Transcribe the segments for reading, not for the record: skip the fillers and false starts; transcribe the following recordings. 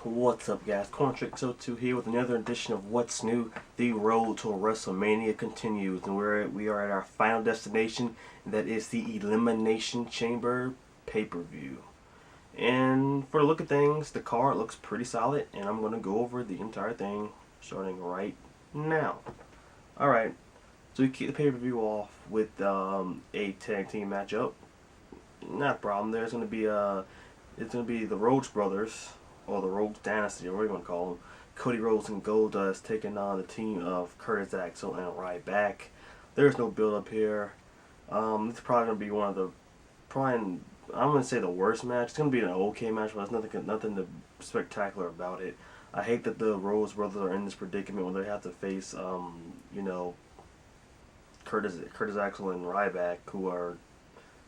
What's up, guys? Cornertrick02 here with another edition of What's New. The road to WrestleMania continues, and we are at our final destination, and that is the Elimination Chamber pay-per-view. And for the look of things, the card looks pretty solid, and I'm going to go over the entire thing starting right now. Alright, so we kick the pay-per-view off with a tag team matchup. Not a problem. There's going to be it's going to be the Rhodes Brothers, or the Rhodes Dynasty, or whatever you want to call them. Cody Rhodes and Goldust taking on the team of Curtis Axel and Ryback. There's no build up here. It's probably going to be one of the, I'm going to say the worst match. It's going to be an okay match, but there's nothing spectacular about it. I hate that the Rhodes Brothers are in this predicament where they have to face, Curtis Axel and Ryback, who are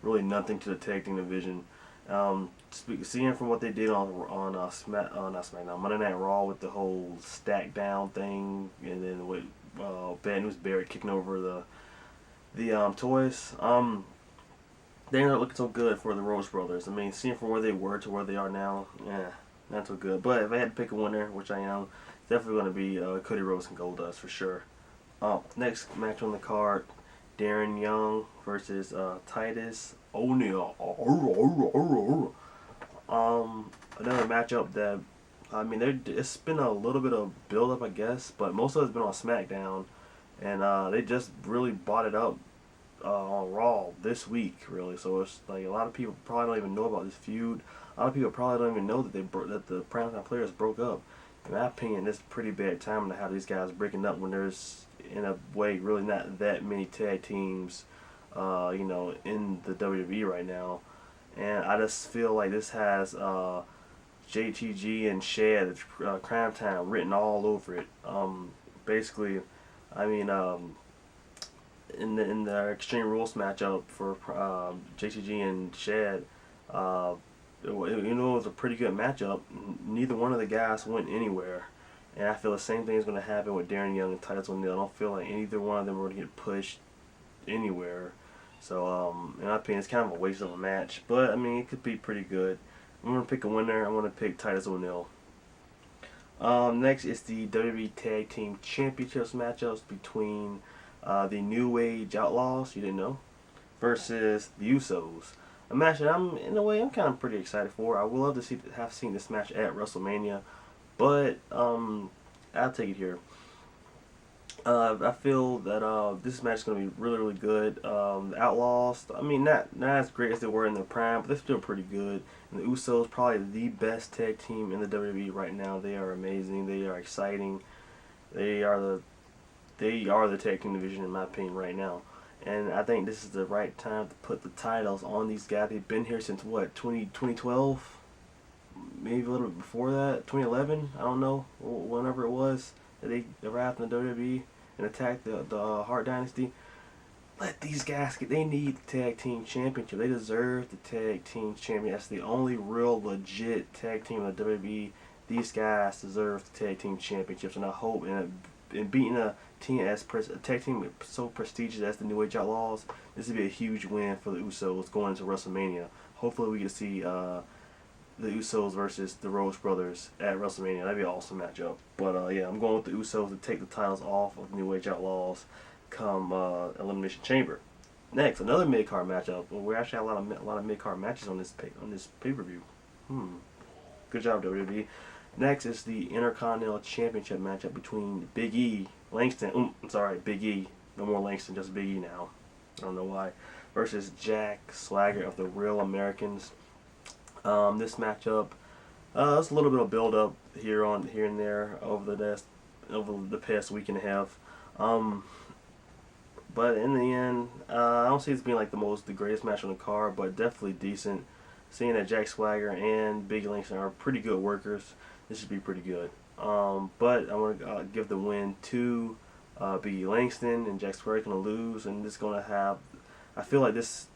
really nothing to the tag team division. Seeing from what they did on Monday Night Raw with the whole stack down thing, and then with Bad News Barrett kicking over the toys, they're not looking so good for the Rhodes Brothers. I mean, seeing from where they were to where they are now, not so good. But if I had to pick a winner, which I am, it's definitely going to be Cody Rhodes and Goldust for sure. Next match on the card, Darren Young versus Titus O'Neil. Another matchup that, I mean, it's been a little bit of build up, I guess, but most of it's been on SmackDown, and they just really bought it up on Raw this week, really. So it's like a lot of people probably don't even know about this feud. A lot of people probably don't even know that that the Primetime Players broke up. In my opinion, it's pretty bad timing to have these guys breaking up when there's, in a way, really not that many tag teams in the WWE right now. And I just feel like this has JTG and Shad, Crime Time, written all over it. Basically, I mean, in the Extreme Rules matchup for JTG and Shad, it was a pretty good matchup. Neither one of the guys went anywhere. And I feel the same thing is going to happen with Darren Young and Titus O'Neil. I don't feel like either one of them are going to get pushed anywhere. So, in my opinion, it's kind of a waste of a match. But, I mean, it could be pretty good. I'm going to pick a winner. I'm going to pick Titus O'Neil. Next is the WWE Tag Team Championships matchups between the New Age Outlaws, you didn't know, versus the Usos. A match that I'm kind of pretty excited for. I would love to have seen this match at WrestleMania. But I'll take it here. I feel that this match is going to be really, really good. The Outlaws, I mean, not as great as they were in their prime, but they're still pretty good. And the Usos, probably the best tag team in the WWE right now. They are amazing. They are exciting. They are the tag team division, in my opinion, right now. And I think this is the right time to put the titles on these guys. They've been here since, what, 2012? Maybe a little bit before that, 2011, I don't know, whenever it was that they arrived in the WWE and attacked the Hart Dynasty. Let these guys they need the tag team championship. They deserve the tag team championship. That's the only real legit tag team in the WWE. These guys deserve the tag team championships, and I hope in beating a tag team so prestigious as the New Age Outlaws, this would be a huge win for the Usos going into WrestleMania. Hopefully we can see the Usos versus the Rhodes Brothers at WrestleMania. That'd be an awesome matchup. But yeah, I'm going with the Usos to take the titles off of the New Age Outlaws come Elimination Chamber. Next, another mid-card matchup. Well, we actually have a lot of mid-card matches on this pay-per-view. Good job, WWE. Next is the Intercontinental Championship matchup between Big E, Langston. Big E. No more Langston, just Big E now. I don't know why. Versus Jack Swagger of the Real Americans. This matchup, it's a little bit of build up here and there over the past week and a half. But in the end, I don't see this being like the greatest match on the card, but definitely decent. Seeing that Jack Swagger and Big Langston are pretty good workers, this should be pretty good. But I'm gonna give the win to Big Langston, and Jack Swagger gonna lose, and this gonna have. I feel like this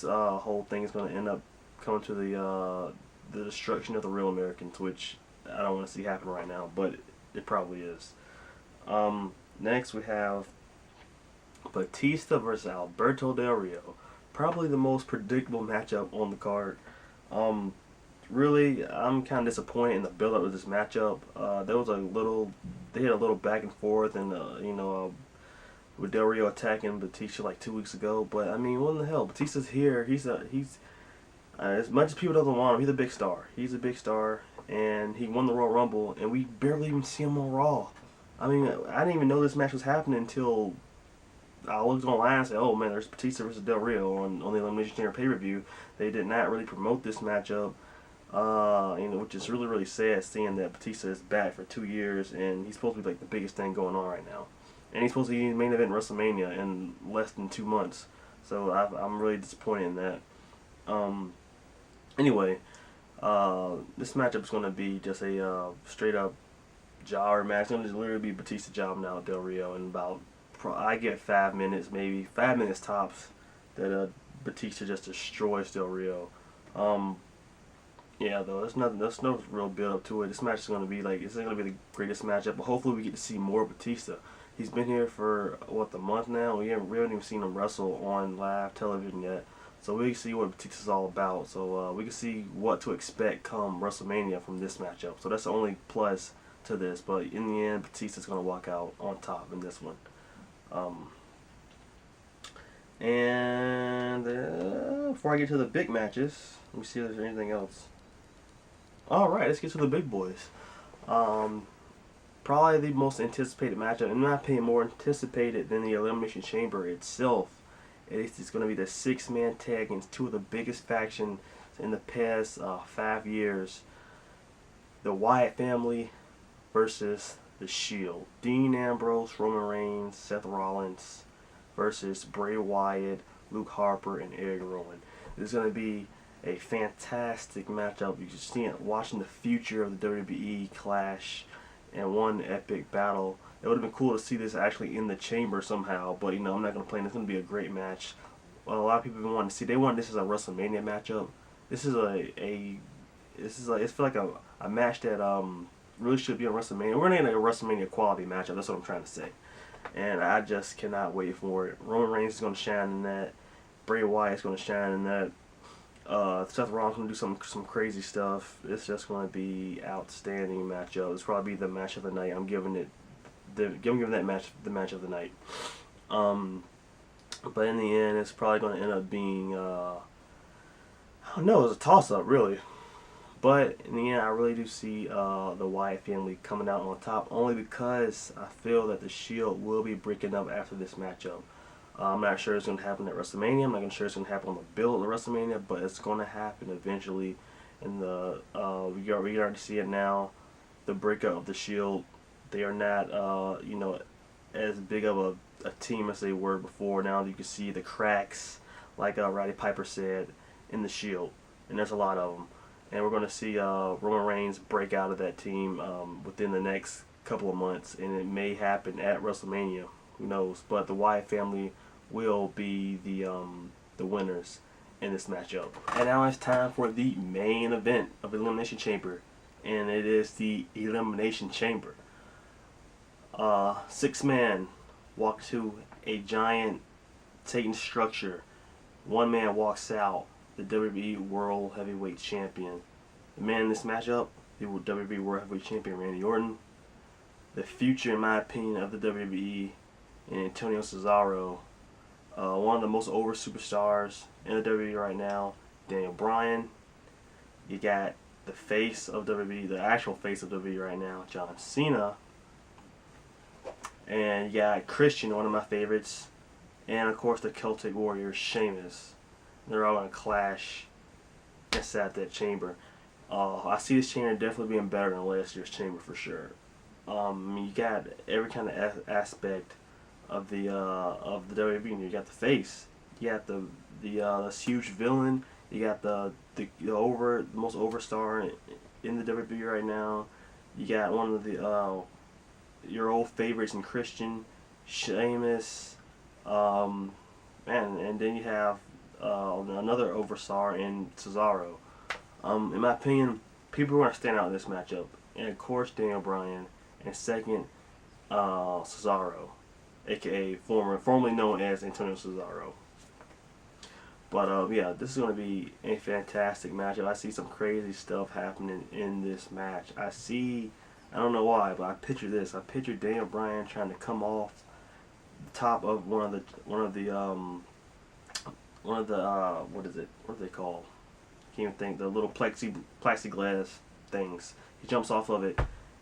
whole thing is gonna end up coming to the destruction of the Real Americans, which I don't want to see happen right now, but it probably is. Next we have Batista versus Alberto Del Rio. Probably the most predictable matchup on the card. really, I'm kind of disappointed in the build-up of this matchup. They had a little back and forth, and with Del Rio attacking Batista like 2 weeks ago. But I mean, what in the hell? Batista's here. He's as much as people don't want him, he's a big star. He's a big star, and he won the Royal Rumble, and we barely even see him on Raw. I mean, I didn't even know this match was happening until I looked online and said, "Oh man, there's Batista versus Del Rio on the Elimination Chamber pay-per-view." They did not really promote this matchup, which is really really sad, seeing that Batista is back for 2 years and he's supposed to be like the biggest thing going on right now, and he's supposed to be in the main event in WrestleMania in less than 2 months. So I'm really disappointed in that. Anyway, this matchup is going to be just a straight up jobber match. It's going to literally be Batista jobbing out Del Rio in about, I get 5 minutes, maybe 5 minutes tops, that Batista just destroys Del Rio. Yeah, though, there's no real build up to it. This match is going to be like, it's going to be the greatest matchup, but hopefully we get to see more Batista. He's been here for, what, a month now? We haven't even seen him wrestle on live television yet. So we can see what Batista's all about. So we can see what to expect come WrestleMania from this matchup. So that's the only plus to this. But in the end, Batista's going to walk out on top in this one. Before I get to the big matches, let me see if there's anything else. Alright, let's get to the big boys. Probably the most anticipated matchup, in my opinion, more anticipated than the Elimination Chamber itself. It's going to be the 6-man tag against two of the biggest factions in the past 5 years. The Wyatt family versus the Shield. Dean Ambrose, Roman Reigns, Seth Rollins versus Bray Wyatt, Luke Harper, and Eric Rowan. This is going to be a fantastic matchup. You can see it watching the future of the WWE clash in one epic battle. It would have been cool to see this actually in the chamber somehow, but I'm not going to play. It's going to be a great match. Well, a lot of people have been wanting to see. They want this as a WrestleMania matchup. This is it's feel like a match that really should be on WrestleMania. We're going to get a WrestleMania quality matchup. That's what I'm trying to say, and I just cannot wait for it. Roman Reigns is going to shine in that. Bray Wyatt is going to shine in that. Seth Rollins going to do some crazy stuff. It's just going to be outstanding matchup. It's probably the match of the night. I'm giving it. Giving that match the match of the night. But in the end, it's probably going to end up being, I don't know, it's a toss-up, really. But in the end, I really do see the Wyatt family coming out on top, only because I feel that the Shield will be breaking up after this matchup. I'm not sure it's going to happen at WrestleMania. I'm not sure it's going to happen on the build of WrestleMania, but it's going to happen eventually. And we already see it now. The breakup of the Shield. They are not, as big of a team as they were before. Now you can see the cracks, like Roddy Piper said, in the Shield, and there's a lot of them. And we're going to see Roman Reigns break out of that team within the next couple of months, and it may happen at WrestleMania. Who knows? But the Wyatt family will be the winners in this matchup. And now it's time for the main event of Elimination Chamber, and it is the Elimination Chamber. 6-man walk to a giant Titan structure. 1 man walks out, the WWE World Heavyweight Champion. The man in this matchup, the WWE World Heavyweight Champion Randy Orton. The future, in my opinion, of the WWE, and Antonio Cesaro. One of the most over superstars in the WWE right now, Daniel Bryan. You got the face of WWE, the actual face of WWE right now, John Cena. And you got Christian, one of my favorites, and of course the Celtic Warrior, Sheamus. They're all going to clash inside that chamber. I see this chamber definitely being better than last year's chamber for sure. You got every kind of aspect of the WWE. You got the face, you got the this huge villain, you got the most over star in the WWE right now. You got one of the your old favorites in Christian, Sheamus, and then you have another overstar in Cesaro. In my opinion, people are going to stand out in this matchup, and of course Daniel Bryan, and second Cesaro, aka formerly known as Antonio Cesaro. But yeah, this is going to be a fantastic matchup. I see some crazy stuff happening in this match. I don't know why, but I picture this. I picture Daniel Bryan trying to come off the top of what is it? What are they called? Can't even think. The little plexiglass things. He jumps off of it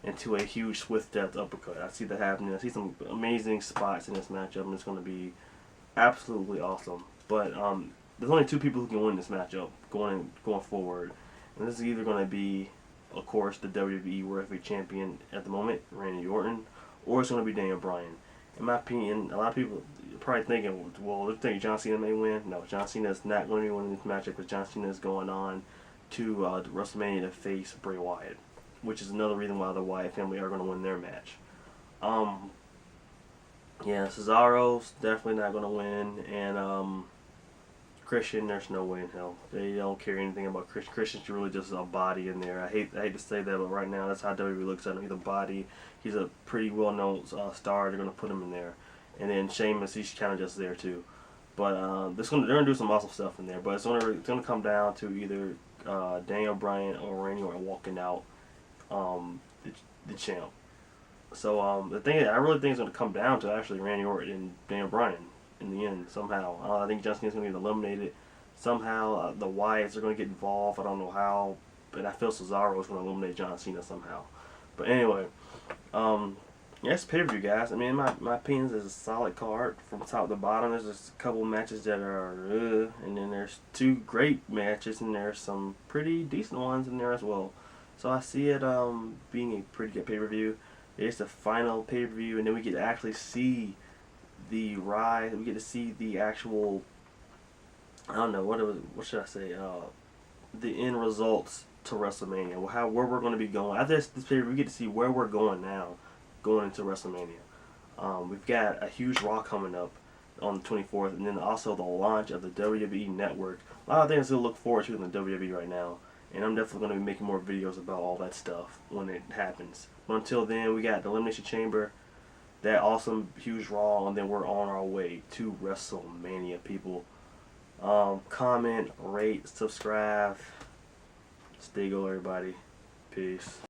into a huge swift death uppercut. I see that happening. I see some amazing spots in this matchup, and it's going to be absolutely awesome. But there's only two people who can win this matchup going forward, and this is either going to be, of course, the WWE World Heavyweight Champion at the moment, Randy Orton, or it's going to be Daniel Bryan. In my opinion, a lot of people are probably thinking, well, they're thinking John Cena may win. No, John Cena is not going to be winning this matchup because John Cena is going on to WrestleMania to face Bray Wyatt, which is another reason why the Wyatt family are going to win their match. Yeah, Cesaro's definitely not going to win, and Christian, there's no way in hell. They don't care anything about Christian. Christian's really just a body in there. I hate to say that, but right now that's how WWE looks at him. He's a body. He's a pretty well-known star. They're going to put him in there. And then Sheamus, he's kind of just there too. But they're going to do some awesome stuff in there. But it's going to come down to either Daniel Bryan or Randy Orton walking out the champ. So the thing I really think is going to come down to actually Randy Orton and Daniel Bryan in the end somehow. I think John Cena's going to get eliminated somehow. The Wyatts are going to get involved. I don't know how, but I feel Cesaro is going to eliminate John Cena somehow. But anyway, yeah, it's pay-per-view, guys. I mean, my opinion is a solid card from top to bottom. There's just a couple matches that are, and then there's two great matches, and there's some pretty decent ones in there as well. So I see it being a pretty good pay-per-view. It's the final pay-per-view, and then we get to actually see the rise. We get to see the actual, I don't know, what should I say, the end results to WrestleMania, where we're going to be going. After this pay-per-view, we get to see where we're going now, going into WrestleMania. We've got a huge Raw coming up on the 24th, and then also the launch of the WWE Network. A lot of things to look forward to in the WWE right now, and I'm definitely going to be making more videos about all that stuff when it happens. But until then, we got the Elimination Chamber, that awesome huge Raw, and then we're on our way to WrestleMania, people. Comment, rate, subscribe. Stay gold, everybody. Peace.